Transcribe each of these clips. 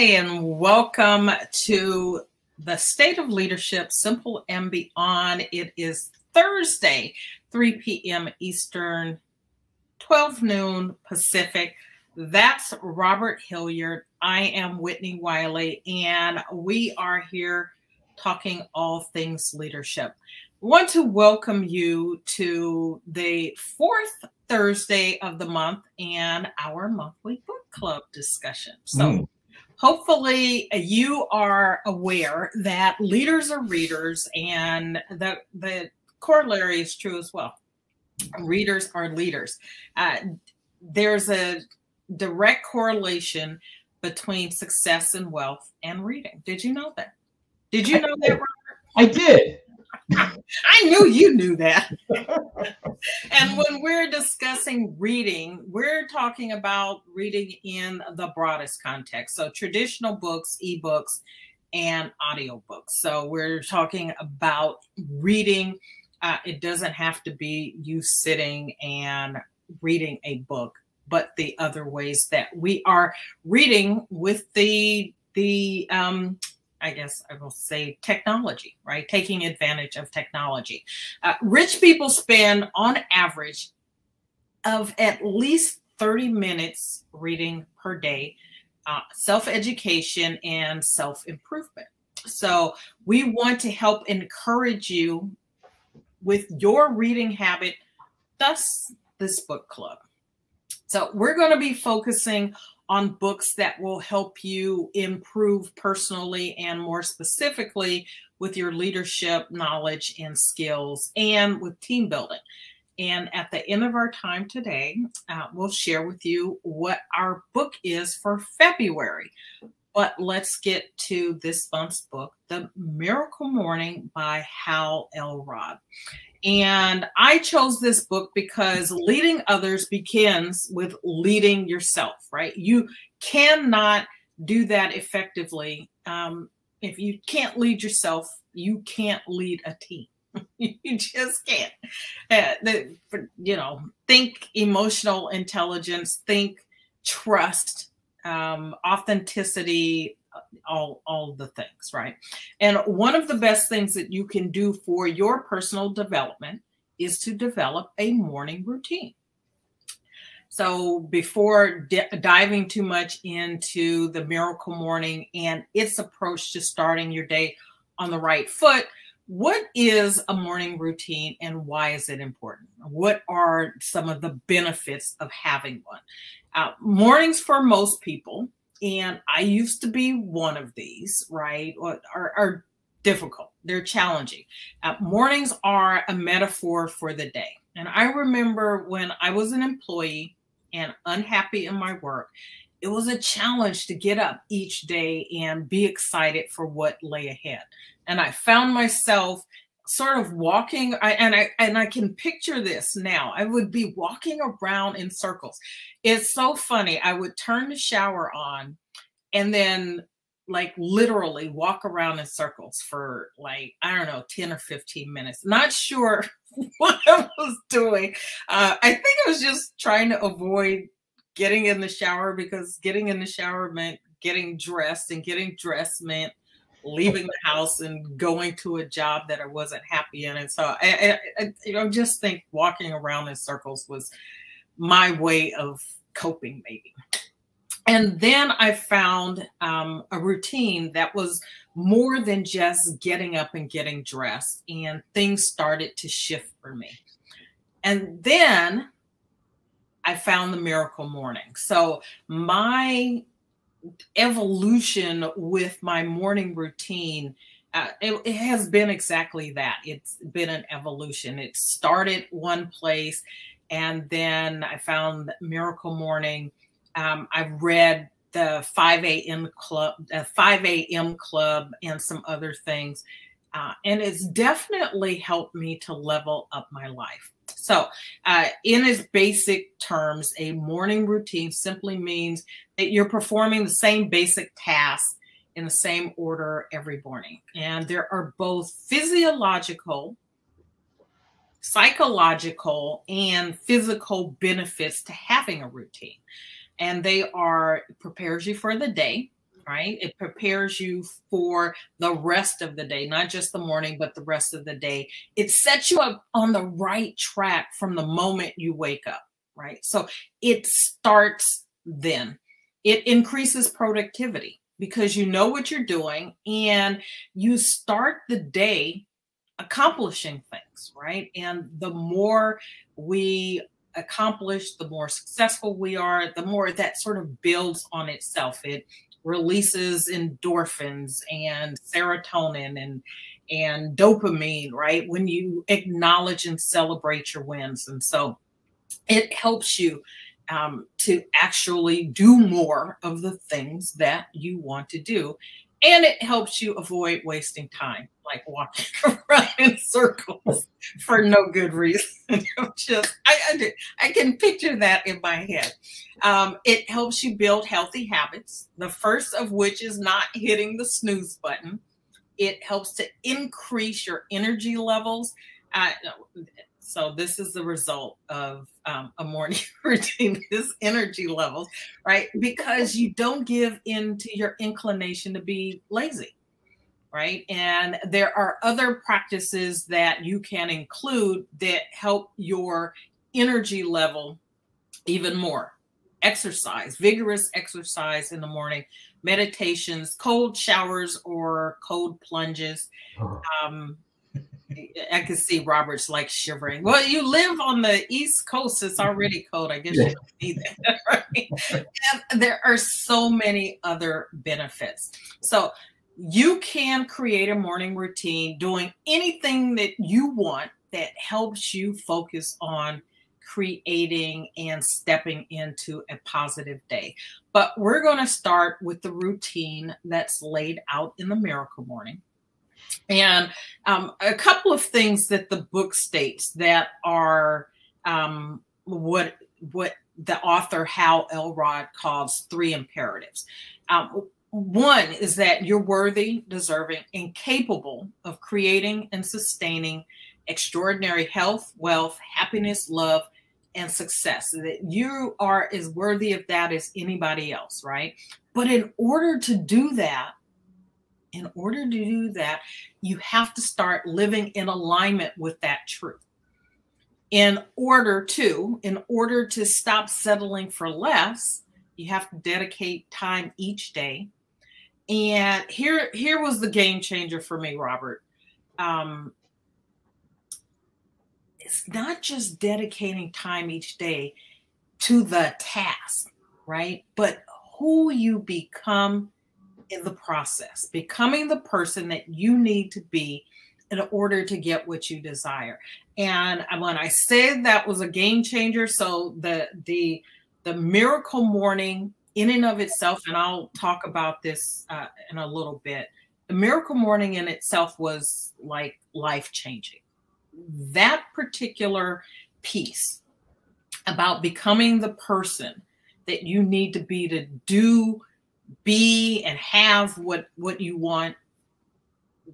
and welcome to the State of Leadership, Simple and Beyond. It is Thursday, 3 p.m. Eastern, 12 noon Pacific. That's Robert Hilliard. I am Whitney Wiley, and we are here talking all things leadership. I want to welcome you to the fourth Thursday of the month and our monthly book club discussion. So hopefully you are aware that leaders are readers, and the corollary is true as well. Readers are leaders. There's a direct correlation between success and wealth and reading. Did you know that? Did you know that, Robert? I did. I knew you knew that. And when we're discussing reading, we're talking about reading in the broadest context. So traditional books, ebooks, and audiobooks. So we're talking about reading. It doesn't have to be you sitting and reading a book, but the other ways that we are reading with the I guess I will say technology, right? Taking advantage of technology. Rich people spend on average of at least 30 minutes reading per day, self-education and self-improvement. So we want to help encourage you with your reading habit, thus this book club. So we're going to be focusing on books that will help you improve personally and more specifically with your leadership knowledge and skills and with team building. And at the end of our time today, we'll share with you what our book is for February. But let's get to this month's book, The Miracle Morning by Hal Elrod. And I chose this book because leading others begins with leading yourself, right? You cannot do that effectively. If you can't lead yourself, you can't lead a team. You just can't. Think emotional intelligence, think trust, authenticity, all the things, right? And one of the best things that you can do for your personal development is to develop a morning routine. So before diving too much into the miracle morning and its approach to starting your day on the right foot, what is a morning routine and why is it important? What are some of the benefits of having one? Mornings for most people, and I used to be one of these, right, are difficult. They're challenging. Mornings are a metaphor for the day. And I remember when I was an employee and unhappy in my work, it was a challenge to get up each day and be excited for what lay ahead. And I found myself sort of walking, and I can picture this now. I would be walking around in circles. It's so funny. I would turn the shower on and then like literally walk around in circles for like, I don't know, 10 or 15 minutes. Not sure what I was doing. I think I was just trying to avoid getting in the shower, because getting in the shower meant getting dressed, and getting dressed meant leaving the house and going to a job that I wasn't happy in. And so I just think walking around in circles was my way of coping, maybe. And then I found a routine that was more than just getting up and getting dressed, and things started to shift for me. And then I found the miracle morning. So my evolution with my morning routine, it has been exactly that. It's been an evolution. It started one place, and then I found Miracle Morning. I read the 5 a.m. club, and some other things. And it's definitely helped me to level up my life. So in its basic terms, a morning routine simply means that you're performing the same basic tasks in the same order every morning. And there are both physiological, psychological, and physical benefits to having a routine. And they are, it prepares you for the day. right? It prepares you for the rest of the day, not just the morning, but the rest of the day. It sets you up on the right track from the moment you wake up, right? So it starts then. It increases productivity because you know what you're doing and you start the day accomplishing things, right? And the more we accomplish, the more successful we are, the more that sort of builds on itself. It releases endorphins and serotonin and dopamine, right? When you acknowledge and celebrate your wins. And so it helps you to actually do more of the things that you want to do. And it helps you avoid wasting time, like walking around in circles for no good reason. I can picture that in my head. It helps you build healthy habits, the first of which is not hitting the snooze button. It helps to increase your energy levels. So this is the result of a morning routine, this energy levels, right? Because you don't give in to your inclination to be lazy, right? And there are other practices that you can include that help your energy level even more. Exercise, vigorous exercise in the morning, meditations, cold showers or cold plunges. I can see Robert's like shivering. Well, you live on the East Coast. It's already cold. I guess you don't need that, right? And there are so many other benefits. So you can create a morning routine doing anything that you want that helps you focus on creating and stepping into a positive day. But we're going to start with the routine that's laid out in the Miracle Morning. And a couple of things that the book states that are what the author Hal Elrod calls 3 imperatives. One is that you're worthy, deserving, and capable of creating and sustaining extraordinary health, wealth, happiness, love, and success. That you are as worthy of that as anybody else, right? But in order to do that, you have to start living in alignment with that truth. In order to stop settling for less, you have to dedicate time each day. And here was the game changer for me, Robert. It's not just dedicating time each day to the task, right? But who you become in the process, becoming the person that you need to be in order to get what you desire. And when I said that was a game changer, so the Miracle Morning in and of itself, and I'll talk about this in a little bit, the Miracle Morning in itself was like life-changing. That particular piece about becoming the person that you need to be and have what you want,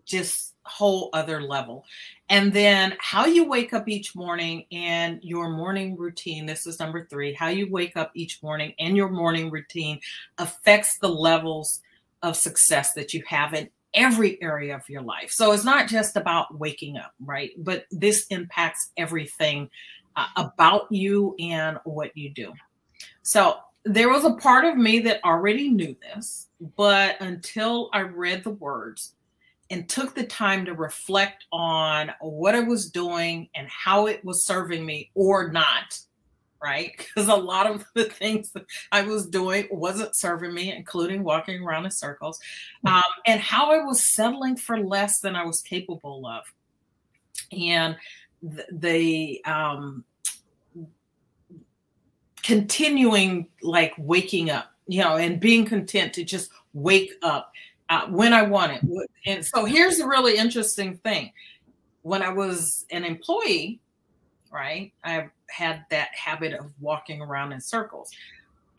just whole other level. And then how you wake up each morning and your morning routine, this is number 3, how you wake up each morning and your morning routine affects the levels of success that you have in every area of your life. So it's not just about waking up, right? But this impacts everything about you and what you do. So there was a part of me that already knew this, but until I read the words and took the time to reflect on what I was doing and how it was serving me or not, right? Because a lot of the things that I was doing wasn't serving me, including walking around in circles, and how I was settling for less than I was capable of. And the continuing, like waking up, and being content to just wake up when I want it. And so here's the really interesting thing. When I was an employee, right, I had that habit of walking around in circles.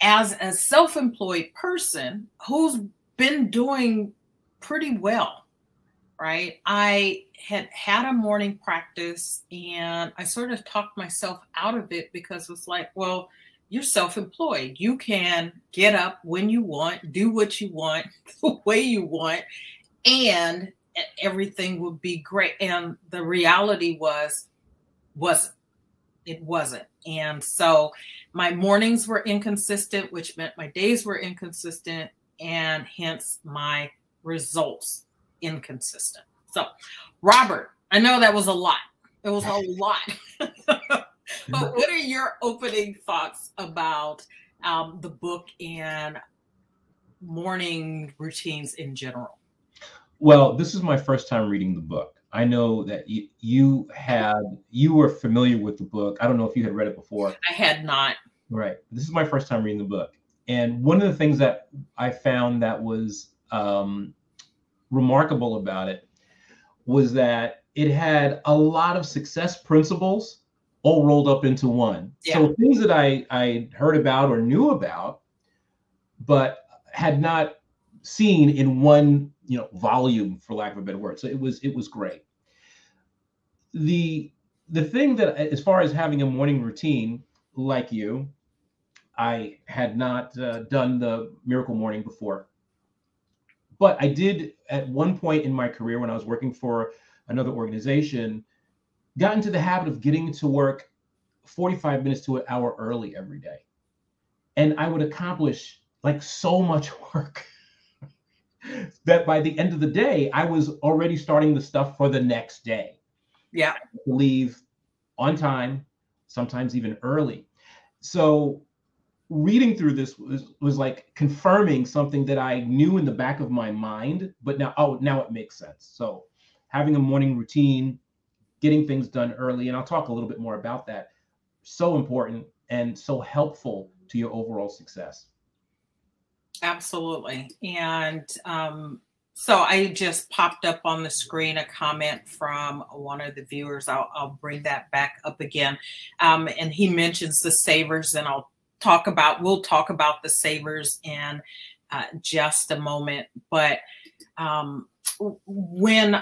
As a self-employed person who's been doing pretty well, right, I had a morning practice and I sort of talked myself out of it because it was like, well, you're self-employed. You can get up when you want, do what you want, the way you want, and everything would be great. And the reality wasn't. It wasn't. And so my mornings were inconsistent, which meant my days were inconsistent, and hence my results inconsistent. So, Robert, I know that was a lot. It was a lot. But what are your opening thoughts about the book and morning routines in general? Well, this is my first time reading the book. I know that you were familiar with the book. I don't know if you had read it before. I had not. Right. This is my first time reading the book. And one of the things that I found that was remarkable about it was that it had a lot of success principles all rolled up into one. Yeah. So things that I heard about or knew about, but had not seen in one, volume, for lack of a better word. So it was great. The thing that, as far as having a morning routine, like you, I had not done the Miracle Morning before. But I did at one point in my career, when I was working for another organization, got into the habit of getting to work 45 minutes to an hour early every day. And I would accomplish like so much work that by the end of the day, I was already starting the stuff for the next day. Yeah. Leave on time, sometimes even early. So reading through this was like confirming something that I knew in the back of my mind, but now it makes sense. So having a morning routine, getting things done early, and I'll talk a little bit more about that, so important and so helpful to your overall success. Absolutely. And so I just popped up on the screen a comment from one of the viewers. I'll bring that back up again. And he mentions the savers, and we'll talk about the savers in just a moment. But when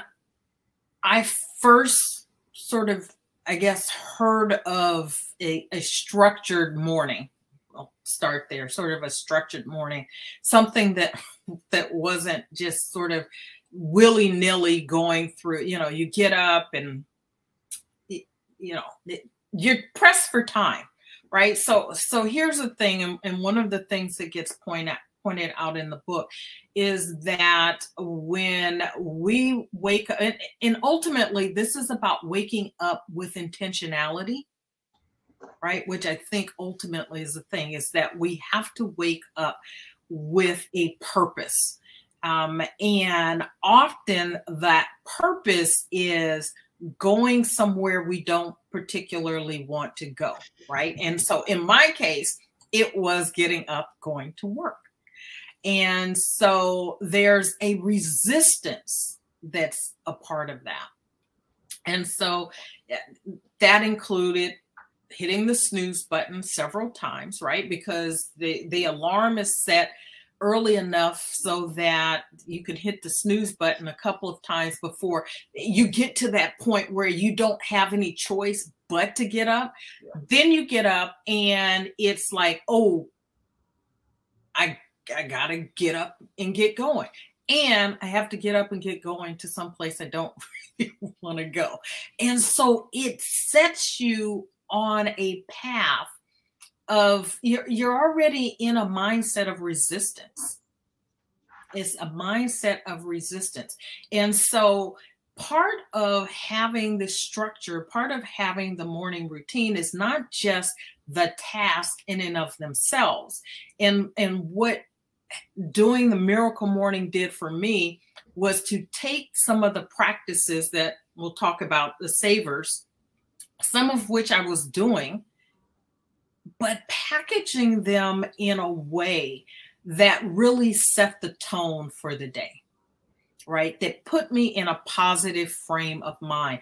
I first sort of, I guess, heard of a structured morning, I'll start there, sort of a structured morning, something that wasn't just sort of willy-nilly going through, you get up and, you're pressed for time, right? So here's the thing, and one of the things that gets pointed out in the book is that when we wake up, and ultimately this is about waking up with intentionality, right? Which I think ultimately is the thing, is that we have to wake up with a purpose. And often that purpose is going somewhere we don't particularly want to go, right? And so in my case, it was getting up, going to work. And so there's a resistance that's a part of that. And so that included hitting the snooze button several times, right? Because the alarm is set early enough so that you can hit the snooze button a couple of times before you get to that point where you don't have any choice but to get up. Yeah. Then you get up and it's like, oh, I gotta get up and get going. And I have to get up and get going to some place I don't really want to go. And so it sets you on a path of, you're already in a mindset of resistance. It's a mindset of resistance. And so part of having this structure, part of having the morning routine is not just the task in and of themselves. And what doing the Miracle Morning did for me was to take some of the practices that we'll talk about, the savers, some of which I was doing, but packaging them in a way that really set the tone for the day, right? That put me in a positive frame of mind.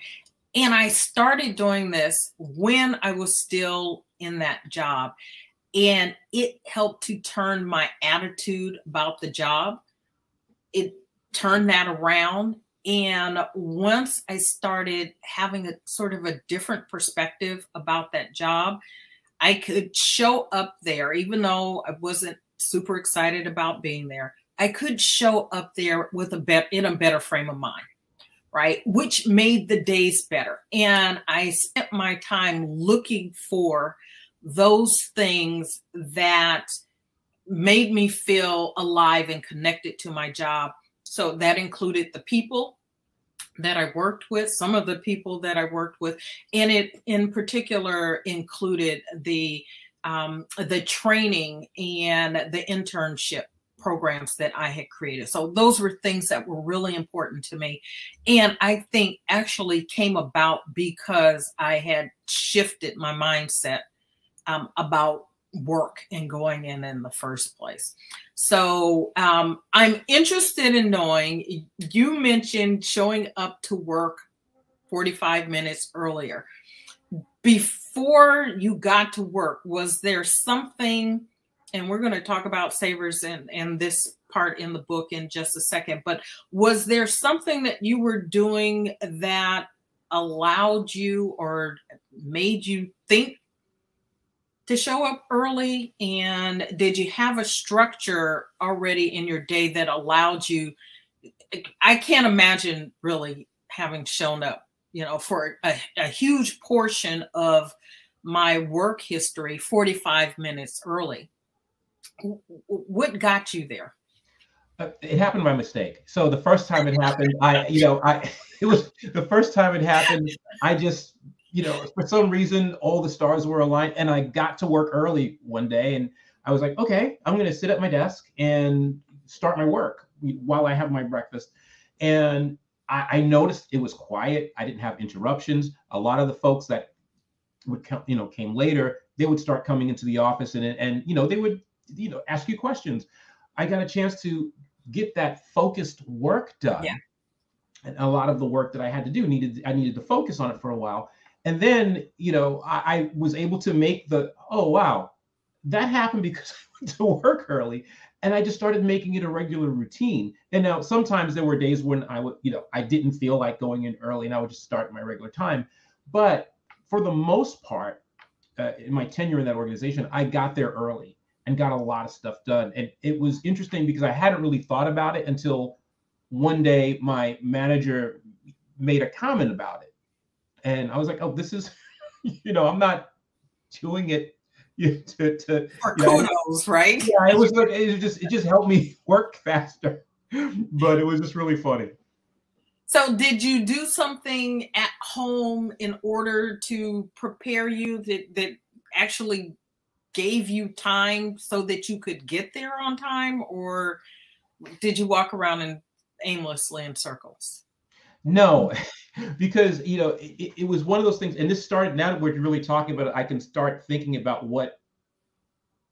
And I started doing this when I was still in that job. And it helped to turn my attitude about the job. It turned that around. And once I started having a sort of a different perspective about that job, I could show up there, even though I wasn't super excited about being there. I could show up there with in a better frame of mind, right? Which made the days better. And I spent my time looking for those things that made me feel alive and connected to my job. So that included the people that I worked with, some of the people that I worked with, and it in particular included the training and the internship programs that I had created. So those were things that were really important to me. And I think actually came about because I had shifted my mindset about work and going in the first place. So I'm interested in knowing, you mentioned showing up to work 45 minutes earlier. Before you got to work, was there something, and we're going to talk about savers and this part in the book in just a second, but was there something that you were doing that allowed you or made you think to show up early? And did you have a structure already in your day that allowed you? I can't imagine really having shown up, for a huge portion of my work history, 45 minutes early. What got you there? It happened by mistake. So the first time it happened, it was the first time it happened. I just, for some reason, all the stars were aligned, and I got to work early one day, and I was like, okay, I'm going to sit at my desk and start my work while I have my breakfast. And I noticed it was quiet. I didn't have interruptions. A lot of the folks that would come, came later, they would start coming into the office and they would, ask you questions. I got a chance to get that focused work done. Yeah. And a lot of the work that I had to do I needed to focus on it for a while. And then, I was able to make oh, wow, that happened because I went to work early. And I just started making it a regular routine. And now sometimes there were days when I would, I didn't feel like going in early and I would just start my regular time. But for the most part, in my tenure in that organization, I got there early and got a lot of stuff done. And it was interesting because I hadn't really thought about it until one day my manager made a comment about it. And I was like, oh, this is, I'm not doing it for kudos, right? Yeah, it was like it just helped me work faster. But it was just really funny. So did you do something at home in order to prepare you that actually gave you time so that you could get there on time, or did you walk around aimlessly in circles? No, because it was one of those things, and this started, now that we're really talking about it, I can start thinking about what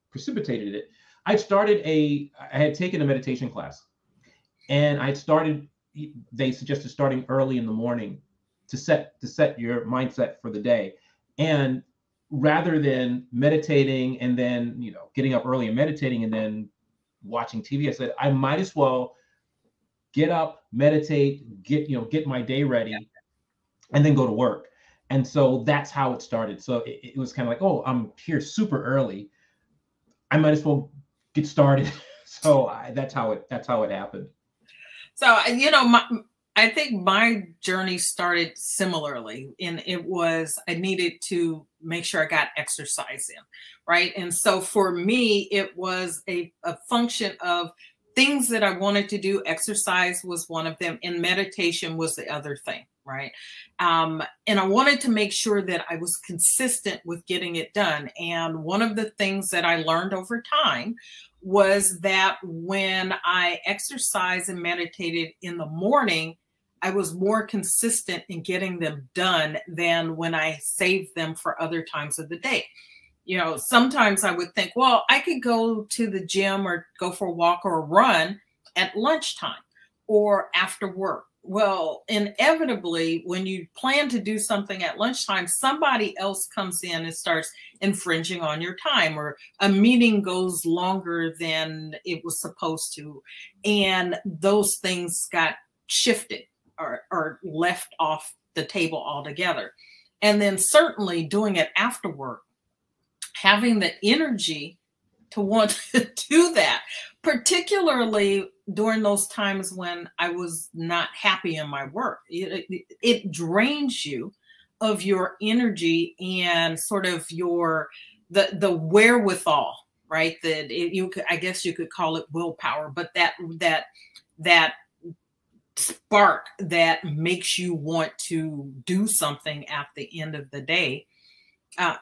precipitated it. I had taken a meditation class, and they suggested starting early in the morning to set your mindset for the day. And rather than meditating and then, getting up early and meditating and then watching TV, I said, I might as well get up, meditate, get my day ready, and then go to work. And so that's how it started. So it was kind of like, oh, I'm here super early, I might as well get started. So that's how it happened. So, I think my journey started similarly, and it was, I needed to make sure I got exercise in, right? And so for me, it was a function of things that I wanted to do. Exercise was one of them, and meditation was the other thing, right? And I wanted to make sure that I was consistent with getting it done. And one of the things that I learned over time was that when I exercised and meditated in the morning, I was more consistent in getting them done than when I saved them for other times of the day. Sometimes I would think, well, I could go to the gym or go for a walk or a run at lunchtime or after work. Well, inevitably, when you plan to do something at lunchtime, somebody else comes in and starts infringing on your time, or a meeting goes longer than it was supposed to. And those things got shifted or left off the table altogether. And then certainly doing it after work, having the energy to want to do that, particularly during those times when I was not happy in my work. It drains you of your energy and sort of the wherewithal, right? I guess you could call it willpower, but that spark that makes you want to do something at the end of the day,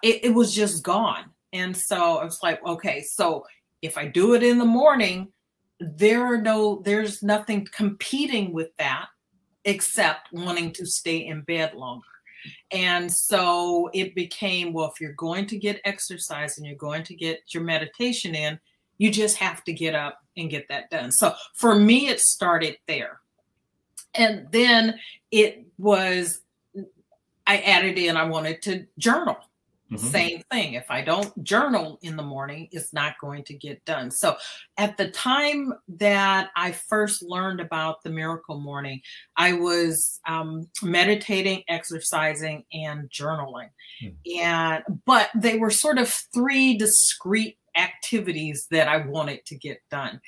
it was just gone. And so I was like, okay, so if I do it in the morning, there's nothing competing with that except wanting to stay in bed longer. And so it became, well, if you're going to get exercise and you're going to get your meditation in, you just have to get up and get that done. So for me, it started there. And then I added in, I wanted to journal. Mm-hmm. Same thing. If I don't journal in the morning, it's not going to get done. So at the time that I first learned about the Miracle Morning, I was meditating, exercising, and journaling. Mm-hmm. But they were sort of three discrete activities that I wanted to get done.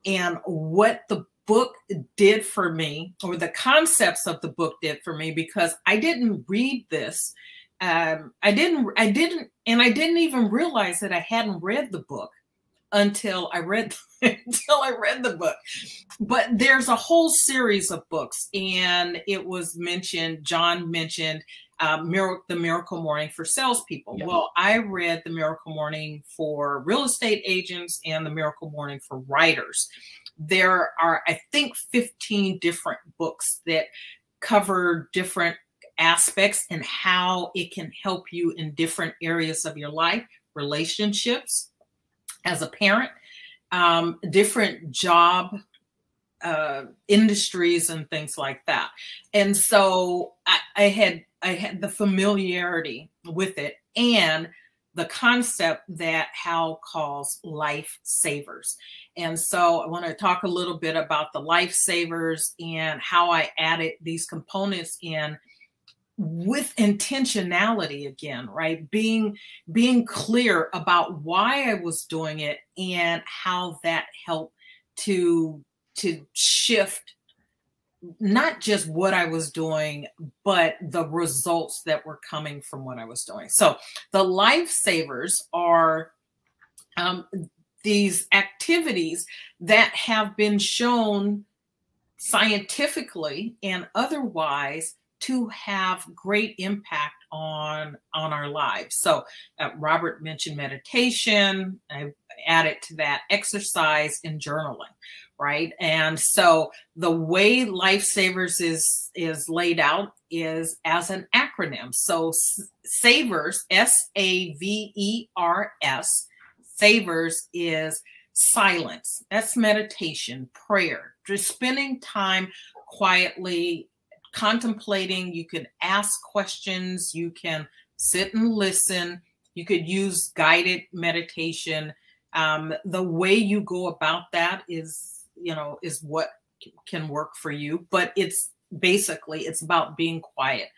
And what the book did for me, or the concepts of the book did for me, because I didn't read this. I didn't even realize that I hadn't read the book until I read the book. But there's a whole series of books, and it was mentioned. John mentioned the Miracle Morning for salespeople. Yeah. Well, I read the Miracle Morning for real estate agents and the Miracle Morning for writers. There are, I think, 15 different books that cover different aspects and how it can help you in different areas of your life, relationships, as a parent, different job industries and things like that. And so I had the familiarity with it and the concept that Hal calls lifesavers. And so I want to talk a little bit about the lifesavers and how I added these components in with intentionality again, right? Being clear about why I was doing it and how that helped to shift not just what I was doing, but the results that were coming from what I was doing. So the lifesavers are these activities that have been shown scientifically and otherwise to have great impact on our lives. So Robert mentioned meditation. I added to that exercise and journaling, right? And so the way Lifesavers is laid out is as an acronym. So SAVERS, SAVERS, SAVERS is silence. That's meditation, prayer, just spending time quietly contemplating. You can ask questions, you can sit and listen, you could use guided meditation. The way you go about that is what can work for you, but it's about being quiet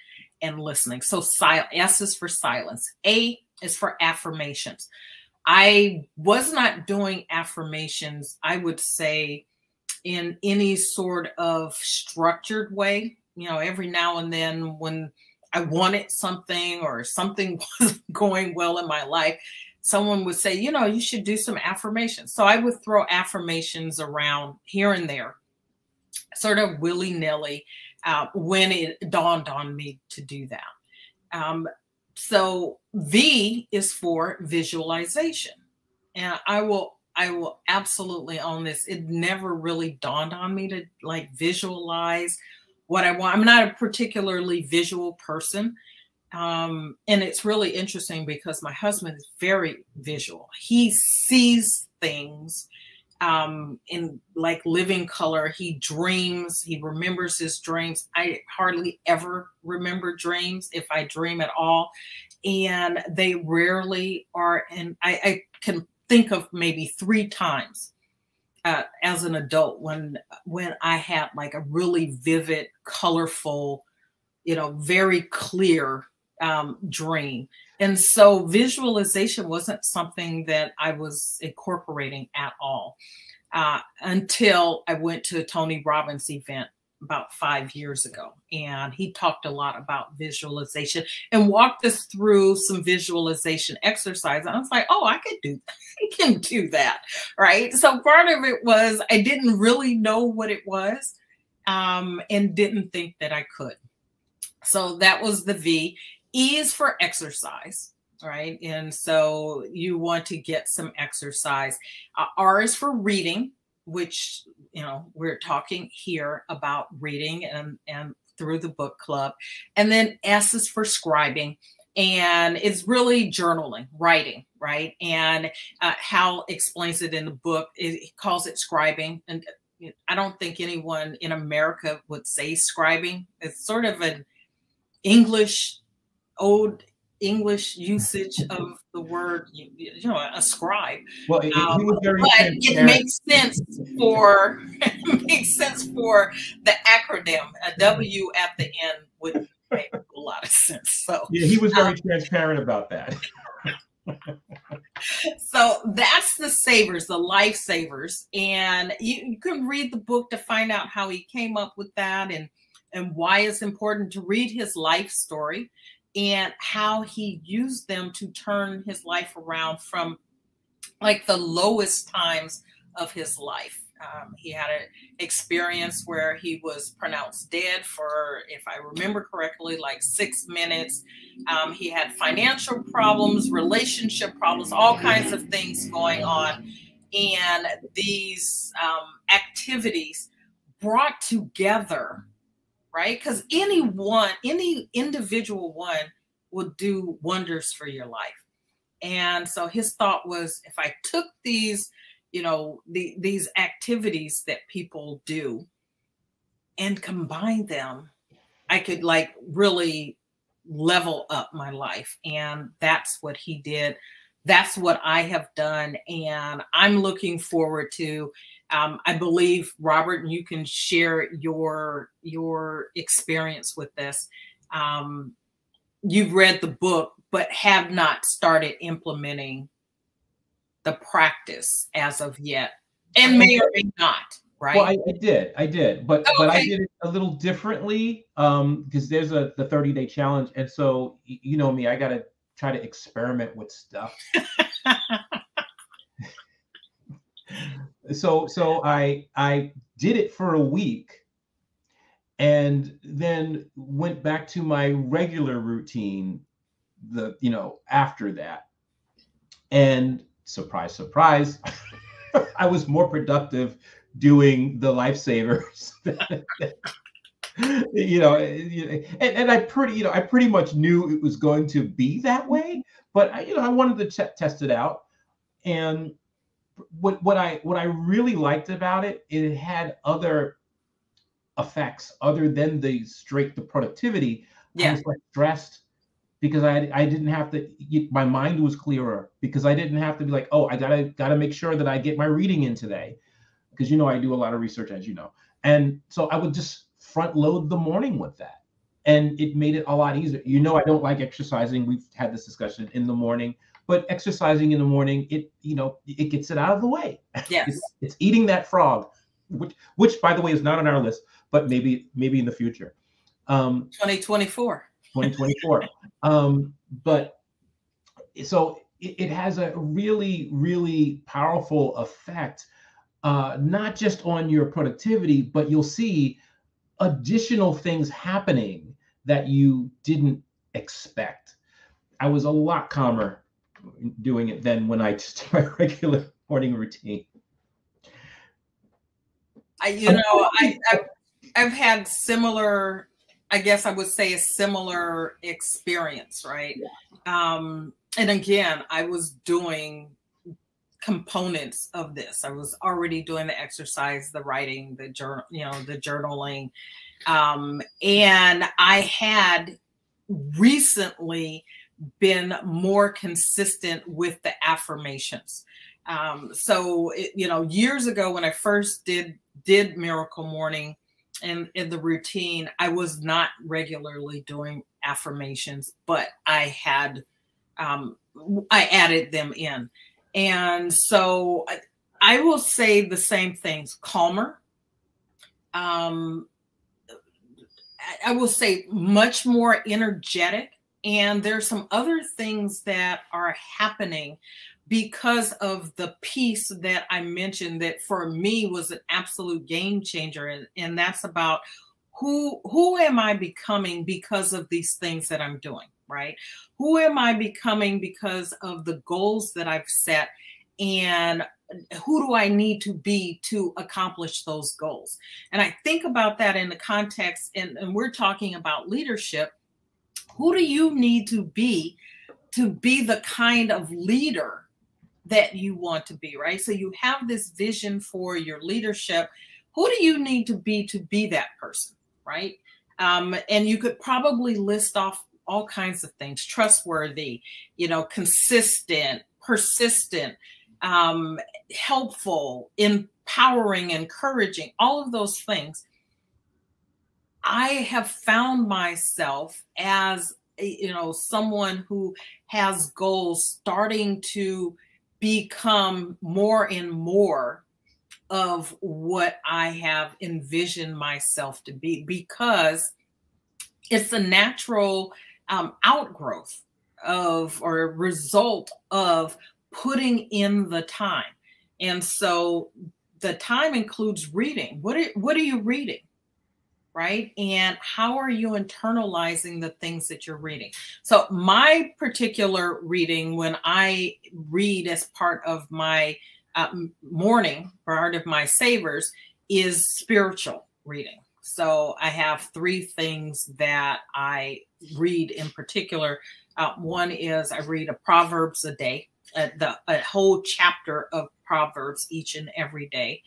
and listening. So S is for silence. A is for affirmations. I was not doing affirmations, I would say, in any sort of structured way. Every now and then when I wanted something or something wasn't going well in my life, someone would say, you should do some affirmations. So I would throw affirmations around here and there, sort of willy-nilly, when it dawned on me to do that. So V is for visualization. And I will absolutely own this. It never really dawned on me to visualize what I want. I'm not a particularly visual person. And it's really interesting because my husband is very visual. He sees things in living color. He dreams, he remembers his dreams. I hardly ever remember dreams, if I dream at all. And they rarely are. And I can think of maybe 3 times as an adult when I had a really vivid, colorful, very clear dream. And so visualization wasn't something that I was incorporating at all until I went to a Tony Robbins event about 5 years ago. And he talked a lot about visualization and walked us through some visualization exercise. I was like, oh, I can do that. Right. So part of it was I didn't really know what it was and didn't think that I could. So that was the V. E is for exercise. Right. And so you want to get some exercise. R is for reading, which, you know, we're talking here about reading and through the book club. And then S is for scribing. And it's really journaling, writing, right? And Hal explains it in the book. He calls it scribing. And I don't think anyone in America would say scribing. It's sort of an old English usage of the word, you know, a scribe. Well, he was very but it makes sense for the acronym. A W at the end would make a lot of sense. So yeah, he was very transparent about that. So that's the savers, the lifesavers, and you can read the book to find out how he came up with that and why it's important to read his life story and how he used them to turn his life around from like the lowest times of his life. He had an experience where he was pronounced dead for, if I remember correctly, like 6 minutes. He had financial problems, relationship problems, all kinds of things going on. And these activities brought together, right? Because any individual one will do wonders for your life. And so his thought was, if I took these, you know, these activities that people do and combine them, I could like really level up my life. And that's what he did. That's what I have done. And I'm looking forward to, I believe, Robert, you can share your experience with this. You've read the book, but have not started implementing the practice as of yet, and may or may not, right? Well, I did, but I did it a little differently because there's the 30-day challenge, and so you know me, I gotta try to experiment with stuff. So I did it for a week, and then went back to my regular routine after that, and surprise, surprise, I was more productive doing the lifesavers. And I pretty much knew it was going to be that way, but I wanted to test it out. And what I really liked about it, it had other effects other than the productivity. Yeah. I was like stressed because I didn't have to, my mind was clearer because I didn't have to be like, oh, I gotta make sure that I get my reading in today. Because I do a lot of research, as you know. And so I would just front load the morning with that. And it made it a lot easier. I don't like exercising. We've had this discussion in the morning, but exercising in the morning, it gets it out of the way. Yes. It's eating that frog, which by the way is not on our list, but maybe in the future. 2024. 2024. But so it has a really, really powerful effect, not just on your productivity, but you'll see additional things happening that you didn't expect. I was a lot calmer doing it than when I just did my regular morning routine. I've had similar, I guess I would say a similar experience, right? And again, I was doing components of this. I was already doing the exercise, the writing, the journal, the journaling. And I had recently been more consistent with the affirmations. So, years ago when I first did Miracle Morning, in the routine, I was not regularly doing affirmations, but I added them in. And so I will say the same things: calmer. I will say much more energetic. And there's some other things that are happening because of the piece that I mentioned that for me was an absolute game changer. And that's about who am I becoming because of these things that I'm doing, right? Who am I becoming because of the goals that I've set? And who do I need to be to accomplish those goals? And I think about that in the context, and we're talking about leadership. Who do you need to be the kind of leader that you want to be, right? So you have this vision for your leadership. Who do you need to be that person, right? And you could probably list off all kinds of things: trustworthy, consistent, persistent, helpful, empowering, encouraging, all of those things. I have found myself as someone who has goals starting to become more and more of what I have envisioned myself to be, because it's a natural outgrowth of, or result of, putting in the time. And so the time includes reading. What are you reading? Right? And how are you internalizing the things that you're reading? So my particular reading, when I read as part of my morning, part of my savers, is spiritual reading. So I have three things that I read in particular. One is I read a Proverbs a day, a whole chapter of Proverbs each and every day.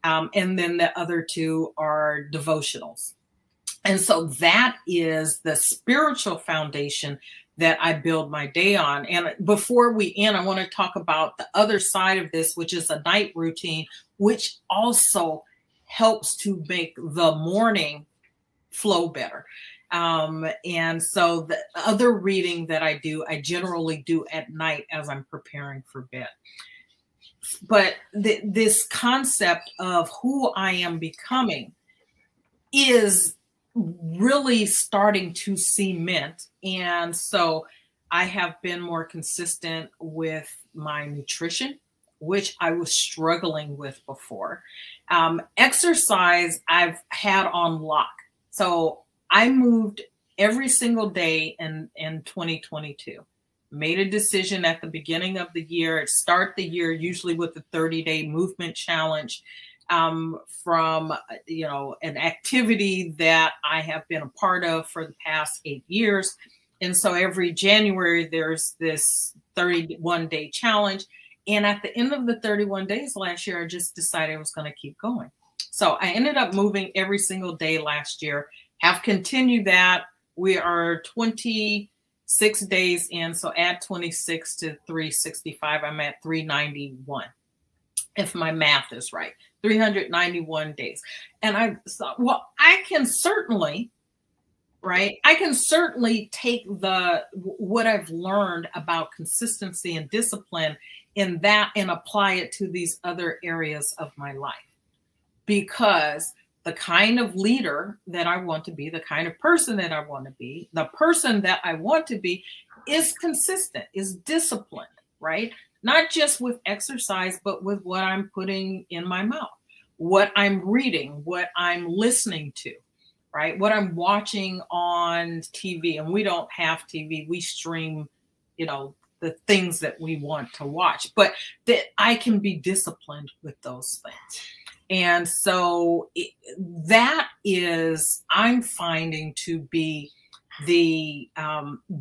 And then the other two are devotionals. And so that is the spiritual foundation that I build my day on. And before we end, I want to talk about the other side of this, which is a night routine, which also helps to make the morning flow better. And so the other reading that I do, I generally do at night as I'm preparing for bed. But this concept of who I am becoming is really starting to cement. And so I have been more consistent with my nutrition, which I was struggling with before. Exercise I've had on lock. So I moved every single day in 2022. Made a decision at the beginning of the year, start the year usually with a 30-day movement challenge, from an activity that I have been a part of for the past 8 years. And so every January there's this 31-day challenge. And at the end of the 31 days last year, I just decided I was going to keep going. So I ended up moving every single day last year, have continued that. We are 26 days in. So add 26 to 365, I'm at 391. If my math is right, 391 days. And I thought, well, I can certainly take what I've learned about consistency and discipline in that and apply it to these other areas of my life. Because the kind of leader that I want to be, the kind of person that I want to be, the person that I want to be is consistent, is disciplined, right? Not just with exercise, but with what I'm putting in my mouth, what I'm reading, what I'm listening to, right? What I'm watching on TV. And we don't have TV. We stream, the things that we want to watch, but that I can be disciplined with those things. And so that is, I'm finding to be the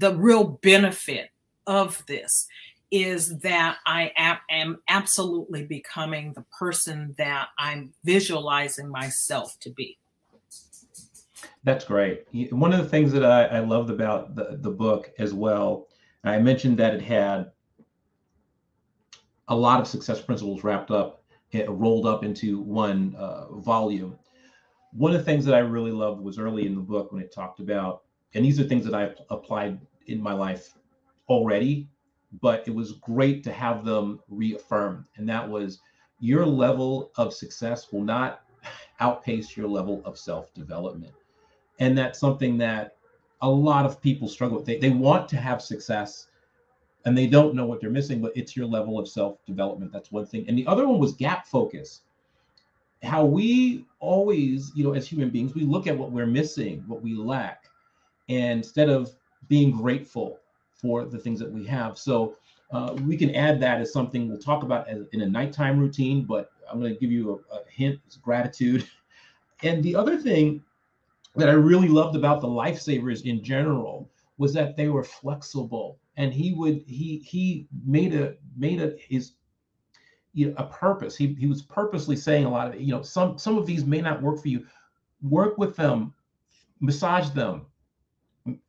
real benefit of this, is that I am absolutely becoming the person that I'm visualizing myself to be. That's great. One of the things that I loved about the book as well, I mentioned that it had a lot of success principles rolled up into one volume. One of the things that I really loved was early in the book when it talked about, and these are things that I applied in my life already, but it was great to have them reaffirmed. And that was, your level of success will not outpace your level of self-development. And that's something that a lot of people struggle with. They want to have success and they don't know what they're missing, but it's your level of self-development. That's one thing. And the other one was gap focus. How we always, as human beings, we look at what we're missing, what we lack, and instead of being grateful for the things that we have. So we can add that as something we'll talk about in a nighttime routine, but I'm going to give you a hint. It's gratitude. And the other thing that I really loved about the lifesavers in general was that they were flexible, and he made his a purpose. He was purposely saying a lot of it. Some of these may not work for you. Work with them, massage them,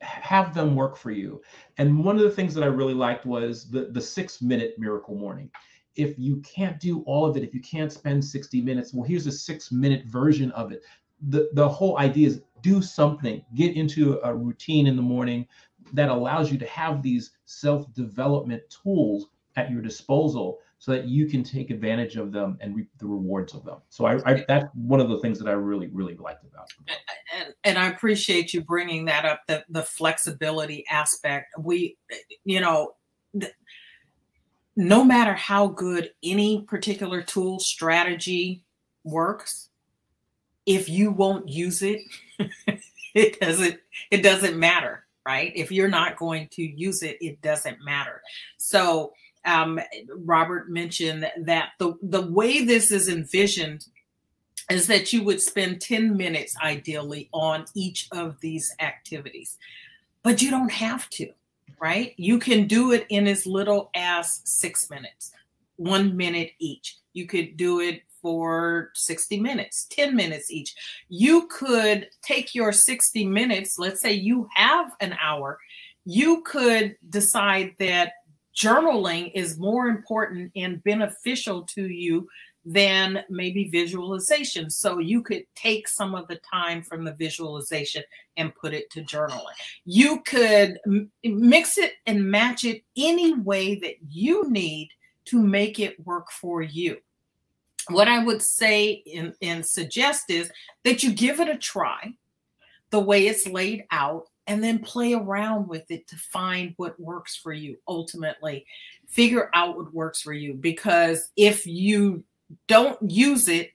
have them work for you. And one of the things that I really liked was the 6-minute miracle morning. If you can't do all of it, if you can't spend 60 minutes, well, here's a 6-minute version of it. The whole idea is do something, get into a routine in the morning that allows you to have these self-development tools at your disposal so that you can take advantage of them and reap the rewards of them. So that's one of the things that I really, really liked about it. And I appreciate you bringing that up, the flexibility aspect. No matter how good any particular tool strategy works, if you won't use it, it doesn't matter, right? If you're not going to use it, it doesn't matter. So Robert mentioned that the way this is envisioned is that you would spend 10 minutes ideally on each of these activities, but you don't have to, right? You can do it in as little as 6 minutes, 1 minute each. You could do it for 60 minutes, 10 minutes each. You could take your 60 minutes, let's say you have an hour, you could decide that journaling is more important and beneficial to you than maybe visualization. So you could take some of the time from the visualization and put it to journaling. You could mix it and match it any way that you need to make it work for you. What I would say and suggest is that you give it a try the way it's laid out, and then play around with it to find what works for you. Ultimately, figure out what works for you, because if you don't use it,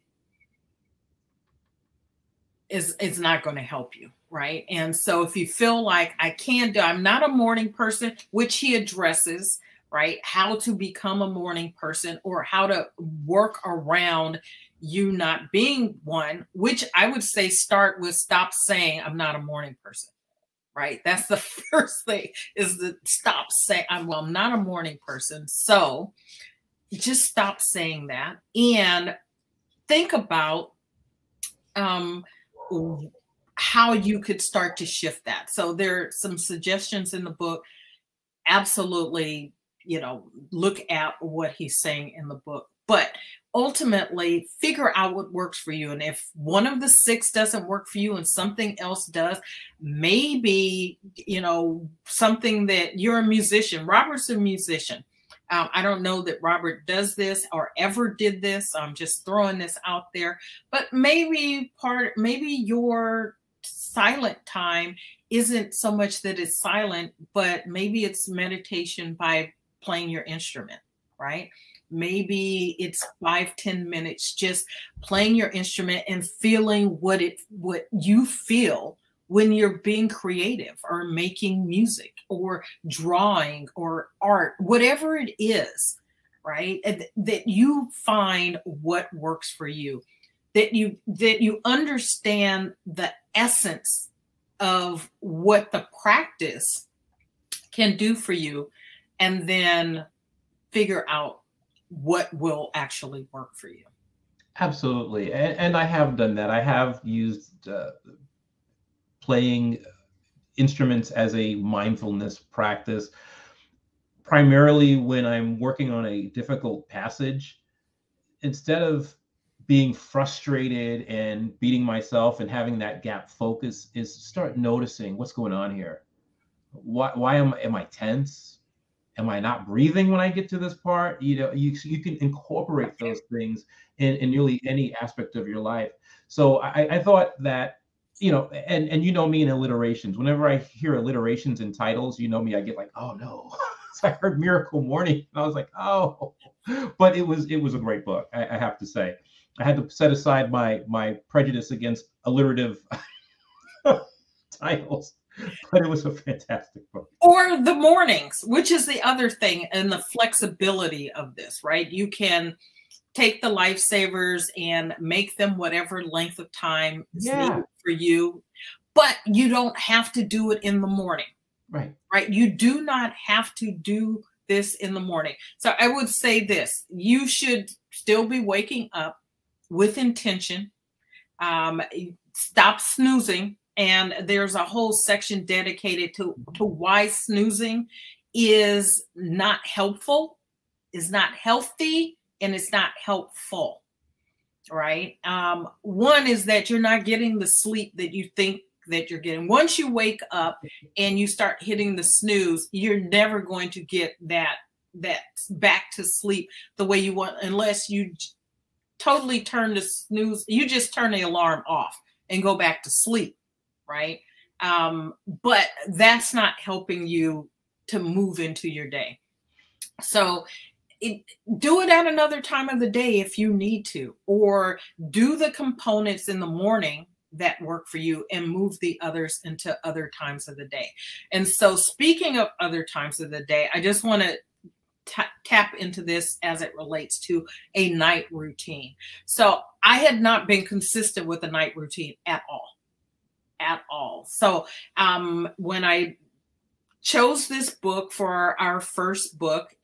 it's not going to help you, right? And so if you feel like I'm not a morning person, which he addresses, right? How to become a morning person, or how to work around you not being one, which I would say start saying I'm not a morning person. Right? That's the first thing, is to stop saying, I'm not a morning person. So just stop saying that and think about how you could start to shift that. So there are some suggestions in the book. Absolutely, look at what he's saying in the book. But ultimately, figure out what works for you. And if one of the 6 doesn't work for you and something else does, maybe, something that you're a musician. Robert's a musician. I don't know that Robert does this or ever did this. I'm just throwing this out there. But maybe your silent time isn't so much that it's silent, but maybe it's meditation by playing your instrument, right? Maybe it's 5-10 minutes just playing your instrument and feeling what you feel when you're being creative or making music or drawing or art, whatever it is, right? That you find what works for you, that you understand the essence of what the practice can do for you, and then figure out what will actually work for you. Absolutely. And I have done that. I have used playing instruments as a mindfulness practice, primarily when I'm working on a difficult passage. Instead of being frustrated and beating myself and having that gap focus is start noticing what's going on here. Why am I tense? Am I not breathing when I get to this part? You know, you can incorporate those things in nearly any aspect of your life. So I thought that, you know, and you know me in alliterations. Whenever I hear alliterations in titles, you know me, I get like, oh no. So I heard Miracle Morning, and I was like, oh. But it was a great book, I have to say. I had to set aside my prejudice against alliterative titles, but it was a fantastic book. Or the mornings, which is the other thing, and the flexibility of this, right? You can take the lifesavers and make them whatever length of time is needed for you, but you don't have to do it in the morning. Right. You do not have to do this in the morning. So I would say this: you should still be waking up with intention. Stop snoozing. And there's a whole section dedicated to why snoozing is not helpful, is not healthy, and it's not helpful, right? One is that you're not getting the sleep that you think that you're getting. Once you wake up and you start hitting the snooze, you're never going to get that back to sleep the way you want, unless you totally turn the snooze. You just turn the alarm off and go back to sleep. Right. But that's not helping you to move into your day. So do it at another time of the day if you need to, or do the components in the morning that work for you and move the others into other times of the day. And so speaking of other times of the day, I just want to tap into this as it relates to a night routine. So I had not been consistent with a night routine at all. So when I chose this book for our first book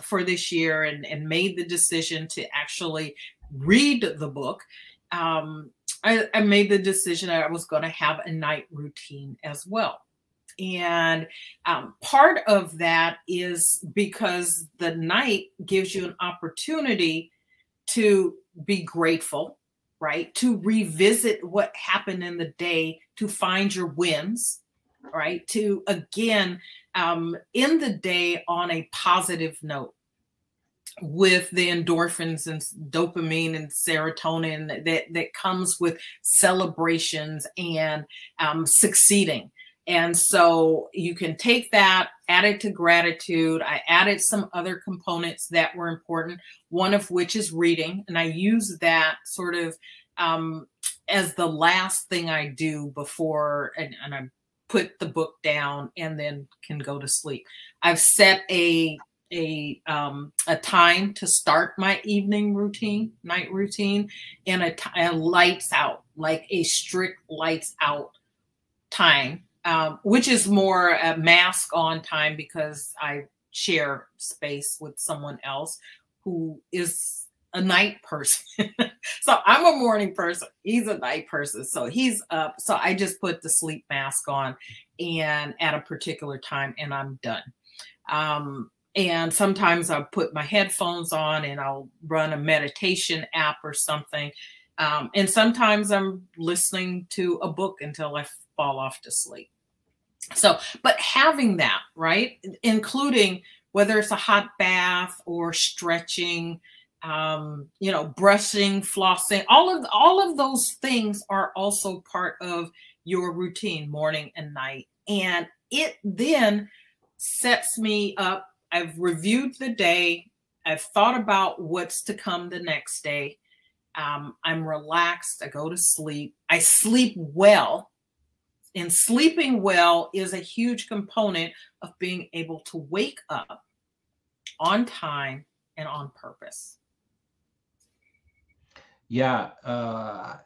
for this year and made the decision to actually read the book, I made the decision that I was going to have a night routine as well. And part of that is because the night gives you an opportunity to be grateful, right? To revisit what happened in the day, to find your wins, right? To, again, end the day on a positive note with the endorphins and dopamine and serotonin that comes with celebrations and succeeding. And so you can take that, add it to gratitude. I added some other components that were important, one of which is reading. And I use that sort of as the last thing I do before, and I put the book down and then can go to sleep. I've set a time to start my evening routine, night routine, and a lights out, like a strict lights out time. Which is more a mask on time because I share space with someone else who is a night person. So I'm a morning person. He's a night person. So he's up. So I just put the sleep mask on and at a particular time and I'm done. And sometimes I'll put my headphones on and I'll run a meditation app or something. And sometimes I'm listening to a book until I fall off to sleep. So, but having that, right, including whether it's a hot bath or stretching, you know, brushing, flossing, all of those things are also part of your routine, morning and night. And it then sets me up. I've reviewed the day. I've thought about what's to come the next day. I'm relaxed. I go to sleep. I sleep well. And sleeping well is a huge component of being able to wake up on time and on purpose. Yeah,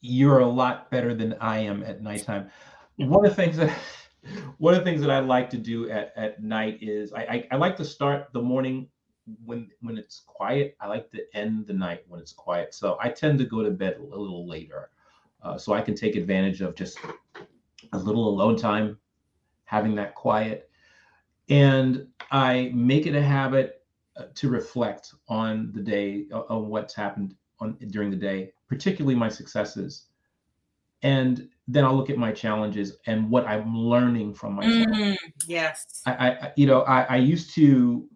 you're a lot better than I am at nighttime. One of the things that I like to do at night is I like to start the morning when it's quiet. I like to end the night when it's quiet. So I tend to go to bed a little later. So I can take advantage of just a little alone time, having that quiet. And I make it a habit to reflect on the day, on what's happened during the day, particularly my successes. And then I'll look at my challenges and what I'm learning from my challenges. Yes. I used to,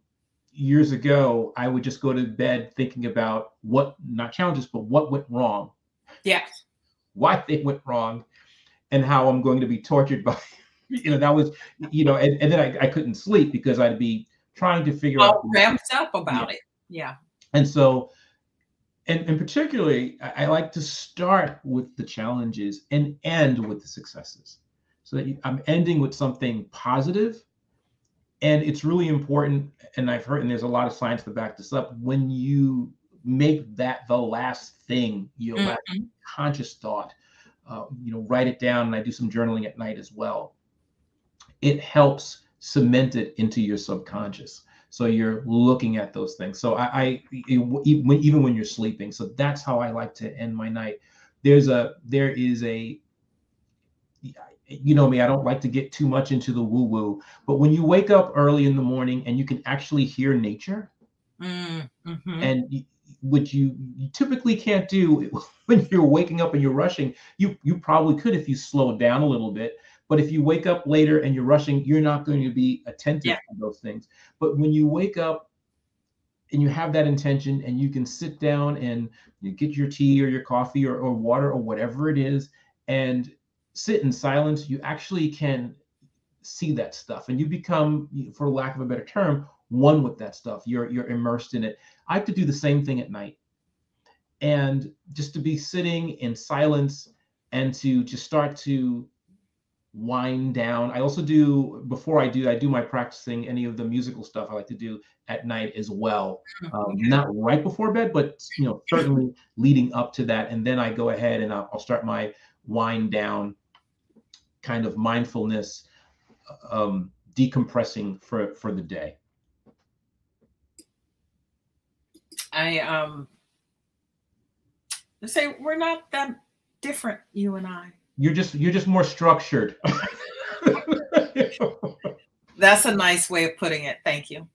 years ago, I would just go to bed thinking about what, not challenges, but what went wrong. Yes. Why they went wrong, and how I'm going to be tortured by, that was, and then I couldn't sleep because I'd be trying to figure out. All wrapped up about it. Yeah. And so, and particularly, I like to start with the challenges and end with the successes, so that I'm ending with something positive. And it's really important, and I've heard, and there's a lot of science to back this up, when you make that the last thing, last conscious thought, write it down, and I do some journaling at night as well. It helps cement it into your subconscious. So you're looking at those things. So even when you're sleeping. So that's how I like to end my night. There is a, you know me, I don't like to get too much into the woo-woo, but when you wake up early in the morning and you can actually hear nature, and which you typically can't do when you're waking up and you're rushing, you probably could if you slow down a little bit. But if you wake up later and you're rushing, you're not going to be attentive to those things. But when you wake up and you have that intention and you can sit down and you get your tea or your coffee or water or whatever it is and sit in silence, you actually can see that stuff, and you become, for lack of a better term, one with that stuff. You're immersed in it. I have to do the same thing at night, and just to be sitting in silence and to just start to wind down. I also do, before I do my practicing, any of the musical stuff I like to do at night as well. Not right before bed, but certainly leading up to that. And then I go ahead and I'll start my wind down kind of mindfulness, decompressing for the day. I say we're not that different, you and I. You're just more structured. That's a nice way of putting it. Thank you.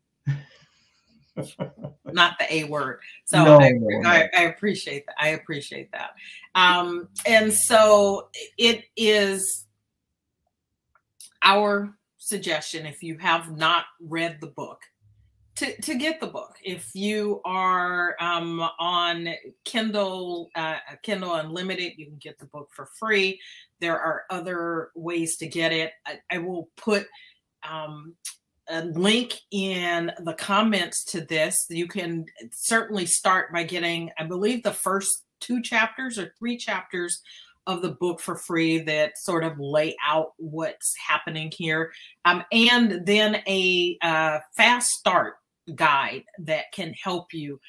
Not the A word. So no. I appreciate that. I appreciate that. And so it is our suggestion, if you have not read the book, to get the book. If you are on Kindle Unlimited, you can get the book for free. There are other ways to get it. I will put a link in the comments to this. You can certainly start by getting, I believe, the first 2 chapters or 3 chapters of the book for free that sort of lay out what's happening here. And then a fast start guide that can help you.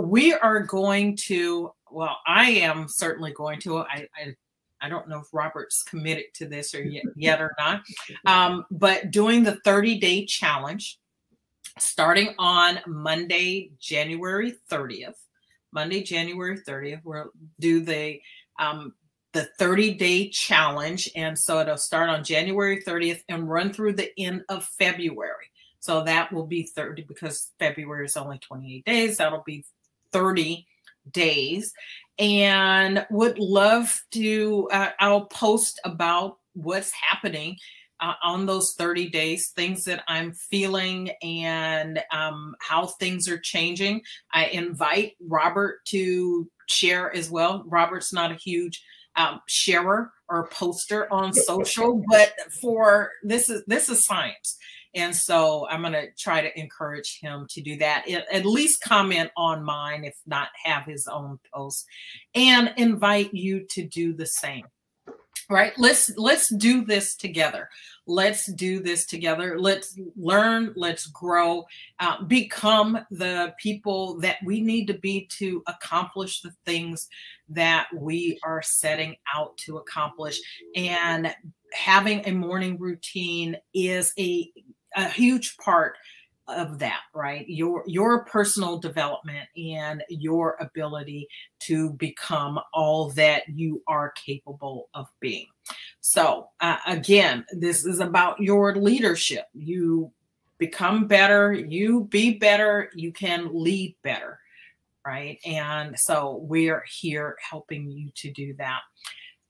We are going to, well, I am certainly going to, I don't know if Robert's committed to this or yet or not, but doing the 30-day challenge starting on Monday, January 30th. Monday, January 30th, we'll do the 30-day challenge. And so it'll start on January 30th and run through the end of February. So that will be 30, because February is only 28 days. That'll be 30 days. And would love to, I'll post about what's happening on those 30 days, things that I'm feeling and how things are changing. I invite Robert to share as well. Robert's not a huge sharer or poster on social, but for this is science. And so I'm going to try to encourage him to do that. At least comment on mine, if not have his own post, and invite you to do the same. Right? Let's do this together. Let's do this together. Let's learn. Let's grow. Become the people that we need to be to accomplish the things that we are setting out to accomplish. And having a morning routine is a huge part of that, right? Your personal development and your ability to become all that you are capable of being. So again, this is about your leadership. You become better, you be better, you can lead better. right? And so we're here helping you to do that.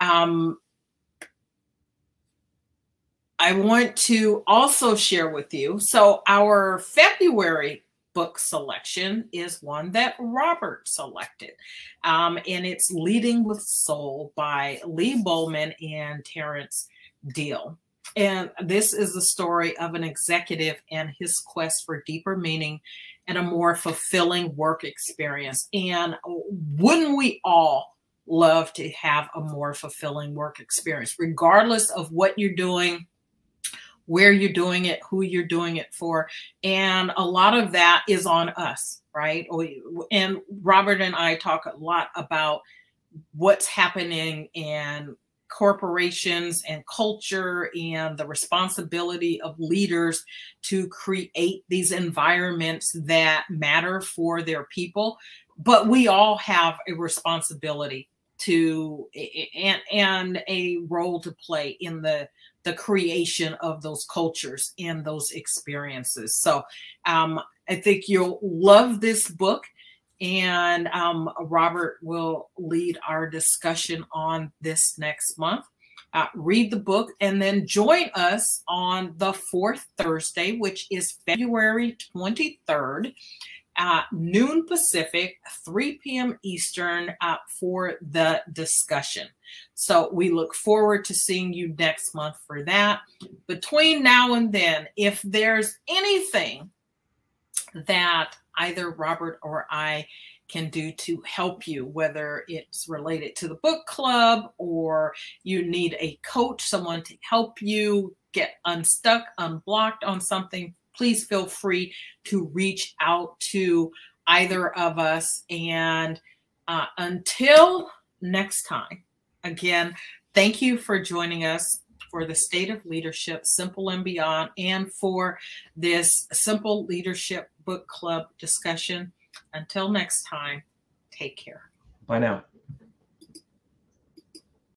I want to also share with you, so our February book selection is one that Robert selected. And it's Leading with Soul by Lee Bowman and Terrence Deal. And this is the story of an executive and his quest for deeper meaning and a more fulfilling work experience. And wouldn't we all love to have a more fulfilling work experience, regardless of what you're doing, where you're doing it, who you're doing it for. And a lot of that is on us, right? And Robert and I talk a lot about what's happening in corporations and culture and the responsibility of leaders to create these environments that matter for their people. But we all have a responsibility to and a role to play in the creation of those cultures and those experiences. So I think you'll love this book, and Robert will lead our discussion on this next month. Read the book and then join us on the fourth Thursday, which is February 23rd, noon Pacific, 3 p.m. Eastern, for the discussion. So we look forward to seeing you next month for that. Between now and then, if there's anything that either Robert or I can do to help you, whether it's related to the book club or you need a coach, someone to help you get unstuck, unblocked on something, please feel free to reach out to either of us. And until next time, again, thank you for joining us for the State of Leadership, Simple and Beyond, and for this Simple Leadership Book Club discussion. Until next time, take care. Bye now.